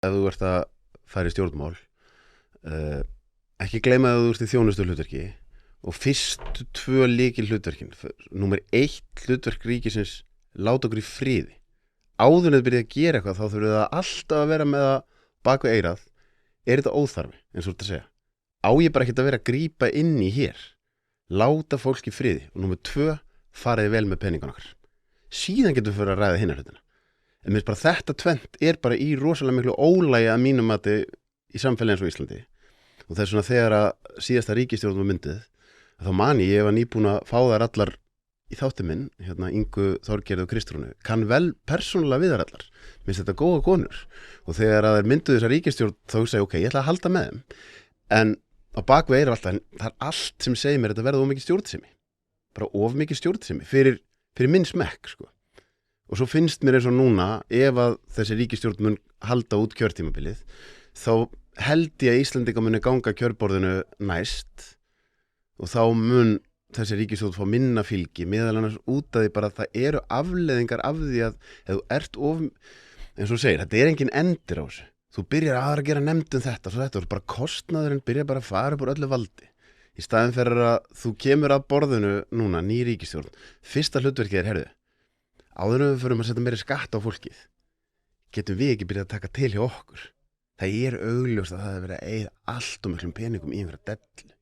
ef þú ert að fara í stjórnmál, uh, ekki gleyma að þú ert í þjónustu hlutverki og fyrstu 2 lykil hlutverkin, númer 1 hlutverk ríkisins, láta okkur í friði. Áður en þið byrjið að gera eitthvað þá þurfið það alltaf að vera með það bak við eyrað. Er þetta óþarfi, eins og þú ert að segja? Á ég bara ekkert að vera að grípa inn í hér? Láta fólk í friði. Og númer 2, fariði vel með peningun okkar. Síðan getum við fyrir að ræða hinna hlutina. En mér finnst bara þetta tvennt er bara í rosalega miklu ólægi að mínum mati í samfélagi eins og Íslandi. Og það er svona þegar að síðasta ríkisstjórn var myndið, þá man ég var nýbúin að fá þær allar í þátti minn, Ingu, Þorgerði og Kristrúnu, kann vel persónulega við þær allar. Mér finnst þetta góða konur. Og þegar að þær mynduðu þessa ríkisstjórn þá hugsaði ok, ég ætla að halda með þeim. En á bakvið er alltaf, það er allt sem segir mér þetta verða of mikið stjórnsemi. Bara of mikið stjórnsemi fyrir minn smekk, sko. Og svo finnst mér eins og núna, ef að þessi ríkisstjórn mun halda út kjörtímabilið, þá held ég að Íslendingar muni ganga kjörborðinu næst og þá mun þessi ríkisstjórn fá minna fylgi, meðal annars út af því bara að það eru afleiðingar af því að ef þú ert of, eins og þú segir, þetta er engin endir á þessu. Þú byrjar að gera nefnd þetta, svo þetta, og bara kostnaðurinn byrjar bara að fara upp úr öllu valdi. Í staðinn fyrir að þú kemur að borðinu núna, ný ríkisstjórn, fyrsta hlutverkið er, heyrðu, áður en við förum að setja meiri skatt á fólkið, getum við ekki byrjað að taka til hjá okkur. Það er augljóst að það er verið að eyða allt miklum peningum í einhverja dellu.